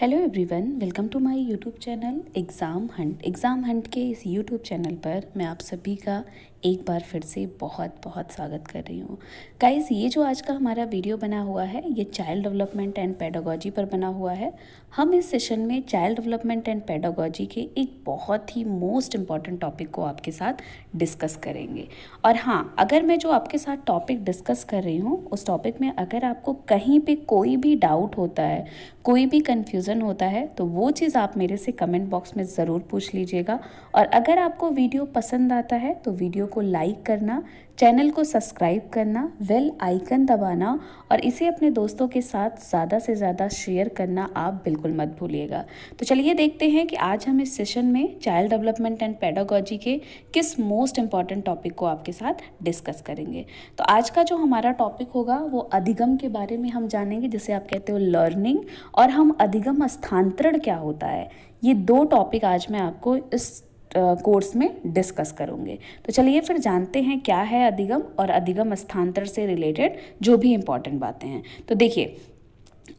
Hello everyone, welcome to my YouTube channel exam hunt के इस YouTube channel पर मैं आप सभी का एक बार फिर से बहुत बहुत स्वागत कर रही हूँ। गाइस, ये जो आज का हमारा वीडियो बना हुआ है ये चाइल्ड डेवलपमेंट एंड पेडागोजी पर बना हुआ है। हम इस सेशन में चाइल्ड डेवलपमेंट एंड पेडागोजी के एक बहुत ही मोस्ट इम्पॉर्टेंट टॉपिक को आपके साथ डिस्कस करेंगे। और हाँ, अगर मैं जो आपके साथ टॉपिक डिस्कस कर रही हूँ उस टॉपिक में अगर आपको कहीं पे कोई भी डाउट होता है, कोई भी कन्फ्यूज़न होता है तो वो चीज़ आप मेरे से कमेंट बॉक्स में ज़रूर पूछ लीजिएगा। और अगर आपको वीडियो पसंद आता है तो वीडियो को लाइक करना, चैनल को सब्सक्राइब करना, बेल आइकन दबाना और इसे अपने दोस्तों के साथ ज़्यादा से ज़्यादा शेयर करना आप बिल्कुल मत भूलिएगा। तो चलिए देखते हैं कि आज हम इस सेशन में चाइल्ड डेवलपमेंट एंड पेडागोजी के किस मोस्ट इम्पॉर्टेंट टॉपिक को आपके साथ डिस्कस करेंगे। तो आज का जो हमारा टॉपिक होगा वो अधिगम के बारे में हम जानेंगे, जिसे आप कहते हो लर्निंग, और हम अधिगम स्थानांतरण क्या होता है, ये दो टॉपिक आज मैं आपको इस कोर्स में डिस्कस करूंगे। तो चलिए फिर जानते हैं क्या है अधिगम और अधिगम स्थानांतरण से रिलेटेड जो भी इम्पोर्टेंट बातें हैं। तो देखिए,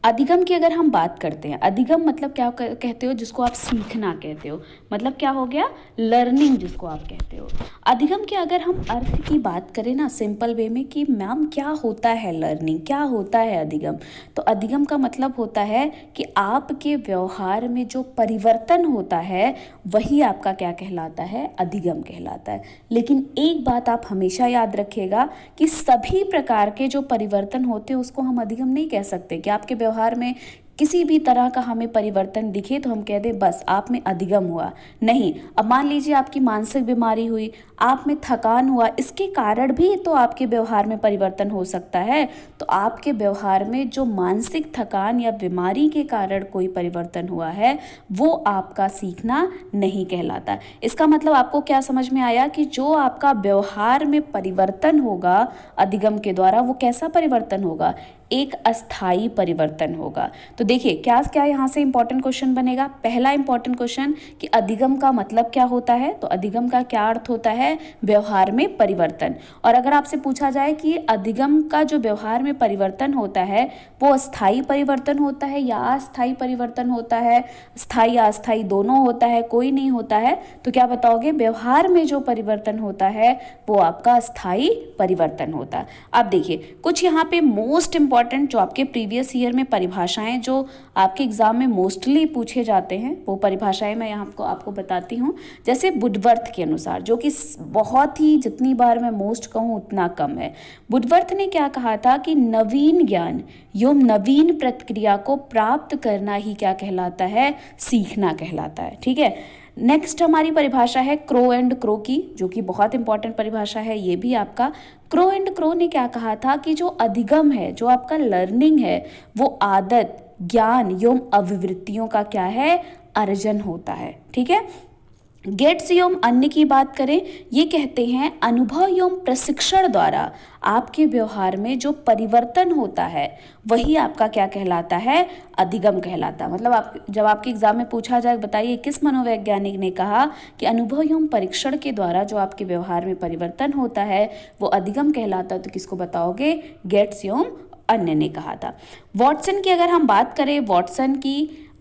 अधिगम की अगर हम बात करते हैं, अधिगम मतलब क्या कहते हो, जिसको आप सीखना कहते हो, मतलब क्या हो गया, लर्निंग जिसको आप कहते हो। अधिगम के अगर हम अर्थ की बात करें ना सिंपल वे में कि मैम क्या होता है लर्निंग, क्या होता है अधिगम, तो अधिगम का मतलब होता है कि आपके व्यवहार में जो परिवर्तन होता है वही आपका क्या कहलाता है, अधिगम कहलाता है। लेकिन एक बात आप हमेशा याद रखिएगा कि सभी प्रकार के जो परिवर्तन होते हैं उसको हम अधिगम नहीं कह सकते। कि आपके व्यवहार में किसी भी तरह का हमें परिवर्तन दिखे तो हम कह दें बस आप में अधिगम हुआ, नहीं। अब मान लीजिए आपकी मानसिक बीमारी हुई, आप में थकान हुआ, इसके कारण भी तो आपके व्यवहार में परिवर्तन हो सकता है। तो आपके व्यवहार में जो मानसिक थकान या बीमारी के कारण कोई परिवर्तन हुआ है वो आपका सीखना नहीं कहलाता। इसका मतलब आपको क्या समझ में आया कि जो आपका व्यवहार में परिवर्तन होगा अधिगम के द्वारा, वो कैसा परिवर्तन होगा, एक अस्थाई परिवर्तन होगा। तो देखिए क्या क्या यहाँ से इंपॉर्टेंट क्वेश्चन बनेगा। पहला इंपॉर्टेंट क्वेश्चन कि अधिगम का मतलब क्या होता है, तो अधिगम का क्या अर्थ होता है, व्यवहार में परिवर्तन। और अगर आपसे पूछा जाए कि अधिगम का जो व्यवहार में परिवर्तन होता है वो स्थायी परिवर्तन होता है या अस्थायी परिवर्तन होता है, स्थायी अस्थायी दोनों होता है, कोई नहीं होता है, तो क्या बताओगे, व्यवहार में जो परिवर्तन होता है वो आपका स्थायी परिवर्तन होता है। अब देखिए कुछ यहाँ पे मोस्ट इंपॉर्टेंट जो आपके प्रीवियस ईयर में परिभाषाएं जो आपके एग्जाम में मोस्टली पूछे जाते हैं वो परिभाषाएं मैं यहाँ आपको बताती हूँ। जैसे वुडवर्थ के अनुसार, जो कि बहुत ही, जितनी बार मैं मोस्ट कहूँ उतना कम है। वुडवर्थ ने क्या कहा था कि नवीन ज्ञान एवं नवीन प्रक्रिया को प्राप्त करना ही क्या कहलाता है, सीखना कहलाता है। ठीक है, नेक्स्ट हमारी परिभाषा है क्रो एंड क्रो की, जो कि बहुत इंपॉर्टेंट परिभाषा है ये भी आपका। क्रो एंड क्रो ने क्या कहा था कि जो अधिगम है, जो आपका लर्निंग है, वो आदत, ज्ञान एवं अभिवृत्तियों का क्या है, अर्जन होता है। ठीक है, गेट्स एवं अन्य की बात करें, ये कहते हैं अनुभव एवं प्रशिक्षण द्वारा आपके व्यवहार में जो परिवर्तन होता है वही आपका क्या कहलाता है, अधिगम कहलाता है। मतलब आप जब आपके एग्जाम में पूछा जाए बताइए किस मनोवैज्ञानिक ने कहा कि अनुभव एवं परीक्षण के द्वारा जो आपके व्यवहार में परिवर्तन होता है वो अधिगम कहलाता है, तो किसको बताओगे, गेट्स एवं अन्य ने कहा था। वॉटसन की अगर हम बात करें,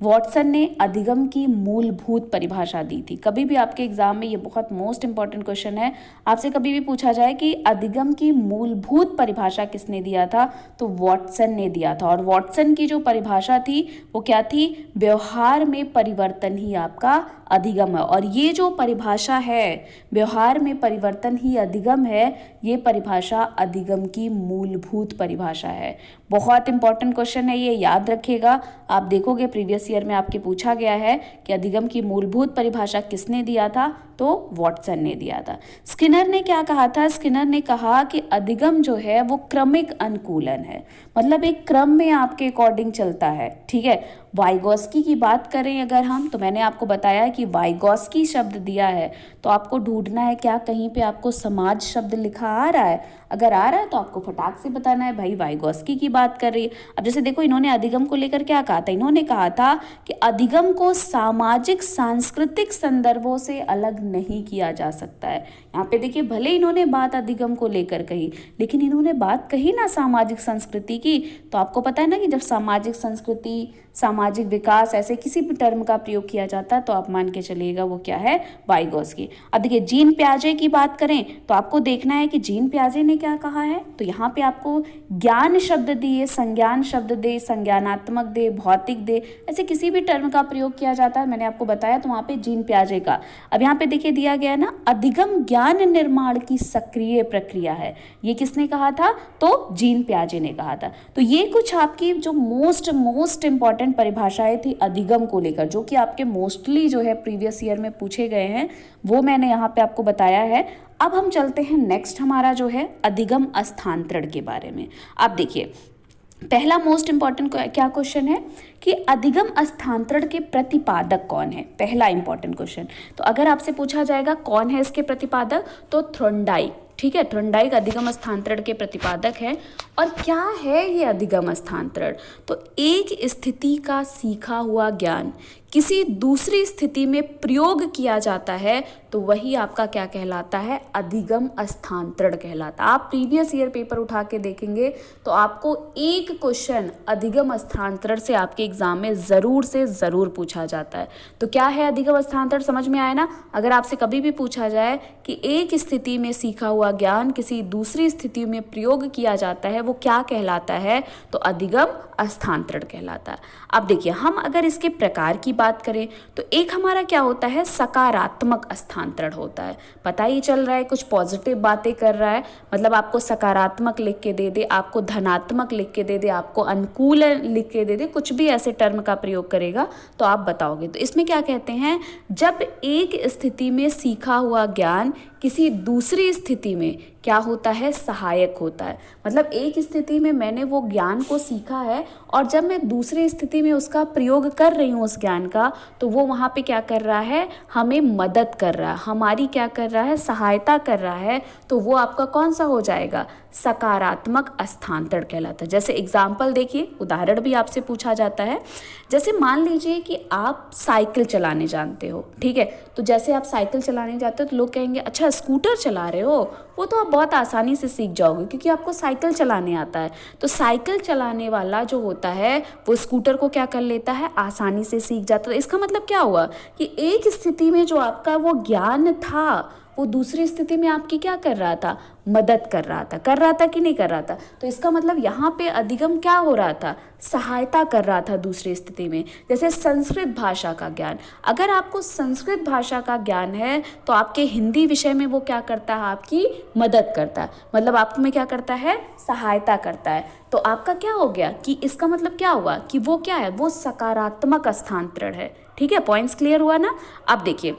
वॉटसन ने अधिगम की मूलभूत परिभाषा दी थी। कभी भी आपके एग्जाम में ये बहुत मोस्ट इंपॉर्टेंट क्वेश्चन है, आपसे कभी भी पूछा जाए कि अधिगम की मूलभूत परिभाषा किसने दिया था, तो वॉटसन ने दिया था। और वॉटसन की जो परिभाषा थी वो क्या थी, व्यवहार में परिवर्तन ही आपका अधिगम है। और ये जो परिभाषा है, व्यवहार में परिवर्तन ही अधिगम है, ये परिभाषा अधिगम की मूलभूत परिभाषा है। बहुत इंपॉर्टेंट क्वेश्चन है ये, याद रखिएगा। आप देखोगे प्रीवियस ईयर में आपके पूछा गया है कि अधिगम की मूलभूत परिभाषा किसने दिया था, तो वॉटसन ने दिया था। स्किनर ने क्या कहा था, स्किनर ने कहा कि अधिगम जो है वो क्रमिक अनुकूलन है, मतलब एक क्रम में आपके अकॉर्डिंग चलता है। ठीक है, वाइगॉस्की की बात करें अगर हम, तो मैंने आपको बताया कि वाइगॉस्की शब्द दिया है तो आपको ढूंढना है क्या कहीं पे आपको समाज शब्द लिखा आ रहा है। अगर आ रहा है तो आपको फटाक से बताना है भाई वाइगॉस्की की बात कर रही है। अब जैसे देखो, इन्होंने अधिगम को लेकर क्या कहा था, इन्होंने कहा था कि अधिगम को सामाजिक सांस्कृतिक संदर्भों से अलग नहीं किया जा सकता है। यहाँ पे देखिए, भले इन्होंने बात अधिगम को लेकर कही लेकिन इन्होंने बात कही ना सामाजिक संस्कृति की, तो आपको पता है ना कि जब सामाजिक संस्कृति सामाजिक विकास, ऐसे किसी भी टर्म का प्रयोग किया जाता है तो आप मान के चलिएगा वो क्या है, वाइगोत्स्की। अब देखिए जीन पियाजे की बात करें तो आपको देखना है कि जीन पियाजे ने क्या कहा है। तो यहाँ पे आपको ज्ञान शब्द दिए, संज्ञान शब्द दे, संज्ञानात्मक दे, भौतिक दे, ऐसे किसी भी टर्म का प्रयोग किया जाता है, मैंने आपको बताया। तो वहाँ पे जीन पियाजे का, अब यहाँ पे देखिए दिया गया ना, अधिगम ज्ञान निर्माण की सक्रिय प्रक्रिया है, ये किसने कहा था, तो जीन पियाजे ने कहा था। तो ये कुछ आपकी जो मोस्ट इंपॉर्टेंट परिभाषाएं थी अधिगम को लेकर, जो कि आपके मोस्टली जो है प्रीवियस ईयर में पूछे गए हैं, वो मैंने यहाँ पे आपको बताया है। अब हम चलते हैं नेक्स्ट हमारा जो है अधिगम स्थानांतरण के बारे में। आप देखिए पहला मोस्ट इंपॉर्टेंट क्या क्वेश्चन है कि अधिगम स्थानांतरण के प्रतिपादक कौन है, पहला इंपॉर्टेंट क्वेश्चन। तो अगर आपसे पूछा जाएगा कौन है इसके प्रतिपादक, तो थॉर्नडाइक, ठीक है, थॉर्नडाइक अधिगम स्थानांतरण के प्रतिपादक है। और क्या है ये अधिगम स्थानांतरण, तो एक स्थिति का सीखा हुआ ज्ञान किसी दूसरी स्थिति में प्रयोग किया जाता है तो वही आपका क्या कहलाता है, अधिगम स्थानांतरण कहलाता है। आप प्रीवियस ईयर पेपर उठा के देखेंगे तो आपको एक क्वेश्चन अधिगम स्थानांतरण से आपके एग्जाम में ज़रूर से ज़रूर पूछा जाता है। तो क्या है अधिगम स्थानांतरण, समझ में आया ना। अगर आपसे कभी भी पूछा जाए कि एक स्थिति में सीखा हुआ ज्ञान किसी दूसरी स्थिति में प्रयोग किया जाता है, वो क्या कहलाता है, तो अधिगम स्थानांतरण कहलाता है। अब देखिए हम अगर इसके प्रकार की बात करें तो एक हमारा क्या होता है, सकारात्मक स्थानांतरण होता है। पता ही चल रहा है कुछ पॉजिटिव बातें कर रहा है, मतलब आपको सकारात्मक लिख के दे दे, आपको धनात्मक लिख के दे दे, आपको अनुकूल लिख के दे दे, कुछ भी ऐसे टर्म का प्रयोग करेगा तो आप बताओगे। तो इसमें क्या कहते हैं, जब एक स्थिति में सीखा हुआ ज्ञान किसी दूसरी स्थिति में क्या होता है, सहायक होता है। मतलब एक स्थिति में मैंने वो ज्ञान को सीखा है और जब मैं दूसरी स्थिति में उसका प्रयोग कर रही हूँ उस ज्ञान का, तो वो वहाँ पे क्या कर रहा है, हमें मदद कर रहा है, हमारी क्या कर रहा है, सहायता कर रहा है। तो वो आपका कौन सा हो जाएगा, सकारात्मक स्थानांतरण कहलाता है। जैसे एग्जाम्पल देखिए, उदाहरण भी आपसे पूछा जाता है। जैसे मान लीजिए कि आप साइकिल चलाने जानते हो, ठीक है, तो जैसे आप साइकिल चलाने जाते हो तो लोग कहेंगे अच्छा स्कूटर चला रहे हो, वो तो आप बहुत आसानी से सीख जाओगे क्योंकि आपको साइकिल चलाने आता है। तो साइकिल चलाने वाला जो होता है वो स्कूटर को क्या कर लेता है, आसानी से सीख जाता है। इसका मतलब क्या हुआ कि एक स्थिति में जो आपका वो ज्ञान था वो दूसरी स्थिति में आपकी क्या कर रहा था, मदद कर रहा था कि नहीं कर रहा था। तो इसका मतलब यहाँ पे अधिगम क्या हो रहा था, सहायता कर रहा था दूसरी स्थिति में। जैसे संस्कृत भाषा का ज्ञान, अगर आपको संस्कृत भाषा का ज्ञान है तो आपके हिंदी विषय में वो क्या करता है, आपकी मदद करता है, मतलब आपको में क्या करता है, सहायता करता है। तो आपका क्या हो गया कि इसका मतलब क्या हुआ कि वो क्या है, वो सकारात्मक स्थानांतरण है। ठीक है, पॉइंट्स क्लियर हुआ ना। अब देखिए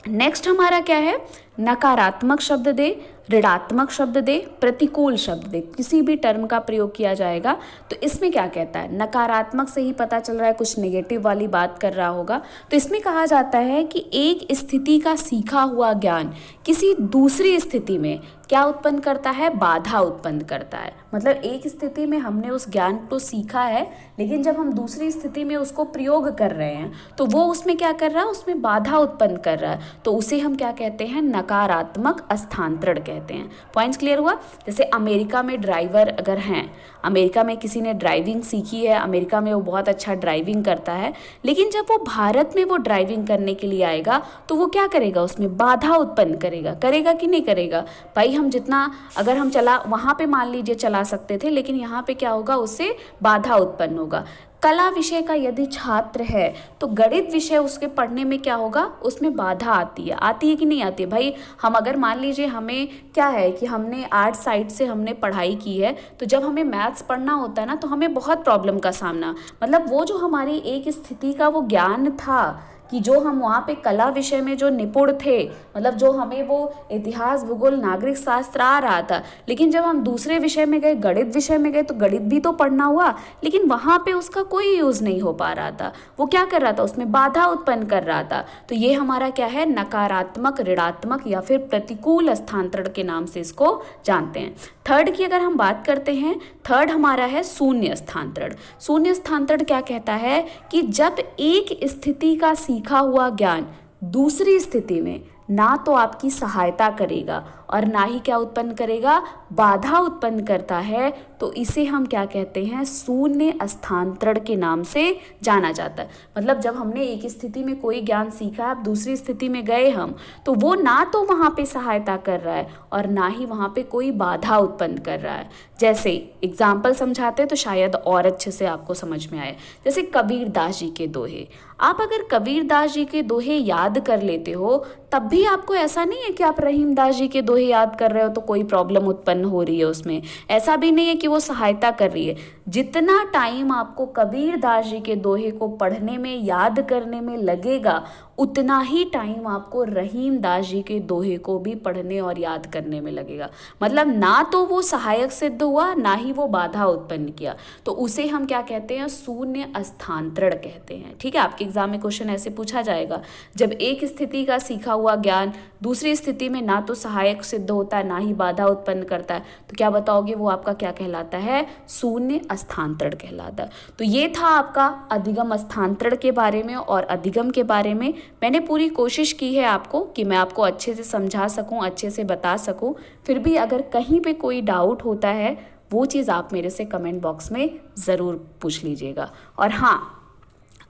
नेक्स्ट हमारा क्या है, नकारात्मक शब्द दे, ऋणात्मक शब्द दे, प्रतिकूल शब्द दे, किसी भी टर्म का प्रयोग किया जाएगा। तो इसमें क्या कहता है, नकारात्मक से ही पता चल रहा है कुछ नेगेटिव वाली बात कर रहा होगा। तो इसमें कहा जाता है कि एक स्थिति का सीखा हुआ ज्ञान किसी दूसरी स्थिति में क्या उत्पन्न करता है, बाधा उत्पन्न करता है। मतलब एक स्थिति में हमने उस ज्ञान को सीखा है लेकिन जब हम दूसरी स्थिति में उसको प्रयोग कर रहे हैं तो वो उसमें क्या कर रहा है, उसमें बाधा उत्पन्न कर रहा है। तो उसे हम क्या कहते हैं, नकारात्मक स्थानांतरण कहते हैं। पॉइंट्स क्लियर हुआ। जैसे अमेरिका में ड्राइवर अगर हैं, अमेरिका में किसी ने ड्राइविंग सीखी है, अमेरिका में वो बहुत अच्छा ड्राइविंग करता है, लेकिन जब वो भारत में वो ड्राइविंग करने के लिए आएगा तो वो क्या करेगा, उसमें बाधा उत्पन्न करेगा कि नहीं करेगा। भाई हम जितना अगर हम चला वहाँ पे मान लीजिए चला सकते थे, लेकिन यहाँ पे क्या होगा, उससे बाधा उत्पन्न होगा। कला विषय का यदि छात्र है तो गणित विषय उसके पढ़ने में क्या होगा, उसमें बाधा आती है कि नहीं आती है। भाई हम अगर मान लीजिए हमें क्या है कि हमने आर्ट साइड से हमने पढ़ाई की है, तो जब हमें मैथ्स पढ़ना होता है ना तो हमें बहुत प्रॉब्लम का सामना, मतलब वो जो हमारी एक स्थिति का वो ज्ञान था कि जो हम वहाँ पे कला विषय में जो निपुण थे, मतलब जो हमें वो इतिहास भूगोल नागरिक शास्त्र आ रहा था, लेकिन जब हम दूसरे विषय में गए, गणित विषय में गए, तो गणित भी तो पढ़ना हुआ लेकिन वहाँ पे उसका कोई यूज़ नहीं हो पा रहा था। वो क्या कर रहा था, उसमें बाधा उत्पन्न कर रहा था। तो ये हमारा क्या है, नकारात्मक, ऋणात्मक या फिर प्रतिकूल स्थानांतरण के नाम से इसको जानते हैं। थर्ड की अगर हम बात करते हैं, थर्ड हमारा है शून्य स्थानांतरण। शून्य स्थानांतरण क्या कहता है कि जब एक स्थिति का सीखा हुआ ज्ञान दूसरी स्थिति में ना तो आपकी सहायता करेगा और ना ही क्या उत्पन्न करेगा, बाधा उत्पन्न करता है, तो इसे हम क्या कहते हैं, शून्य स्थानांतरण के नाम से जाना जाता है। मतलब जब हमने एक स्थिति में कोई ज्ञान सीखा, अब दूसरी स्थिति में गए हम, तो वो ना तो वहाँ पे सहायता कर रहा है और ना ही वहाँ पे कोई बाधा उत्पन्न कर रहा है। जैसे एग्जाम्पल समझाते हैं तो शायद और अच्छे से आपको समझ में आए। जैसे कबीरदास जी के दोहे, आप अगर कबीरदास जी के दोहे याद कर लेते हो, तब भी आपको ऐसा नहीं है कि आप रहीमदास जी के दोहे याद कर रहे हो तो कोई प्रॉब्लम उत्पन्न हो रही है उसमें। ऐसा भी नहीं है कि वो सहायता कर रही है। जितना टाइम आपको कबीरदास जी के दोहे को पढ़ने में, याद करने में लगेगा, उतना ही टाइम आपको रहीमदास जी के दोहे को भी पढ़ने और याद करने में लगेगा। मतलब ना तो वो सहायक सिद्ध हुआ, ना ही वो बाधा उत्पन्न किया, तो उसे हम क्या कहते हैं, शून्य स्थानांतरण कहते हैं। ठीक है, आपके एग्जाम में क्वेश्चन ऐसे पूछा जाएगा, जब एक स्थिति का सीखा हुआ ज्ञान दूसरी स्थिति में ना तो सहायक सिद्ध होता है, ना ही बाधा उत्पन्न करता है, तो क्या बताओगे, वो आपका क्या कहलाता है, शून्य स्थानांतरण कहलाता है। तो ये था आपका अधिगम स्थानांतरण के बारे में और अधिगम के बारे में। मैंने पूरी कोशिश की है आपको कि मैं आपको अच्छे से समझा सकूं, अच्छे से बता सकूं। फिर भी अगर कहीं पे कोई डाउट होता है, वो चीज़ आप मेरे से कमेंट बॉक्स में ज़रूर पूछ लीजिएगा। और हाँ,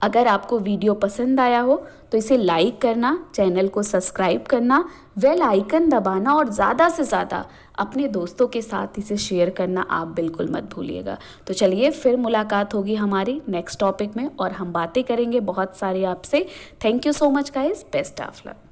अगर आपको वीडियो पसंद आया हो तो इसे लाइक करना, चैनल को सब्सक्राइब करना, बेल आइकन दबाना और ज़्यादा से ज़्यादा अपने दोस्तों के साथ इसे शेयर करना आप बिल्कुल मत भूलिएगा। तो चलिए, फिर मुलाकात होगी हमारी नेक्स्ट टॉपिक में और हम बातें करेंगे बहुत सारी आपसे। Thank you so much guys, best of luck.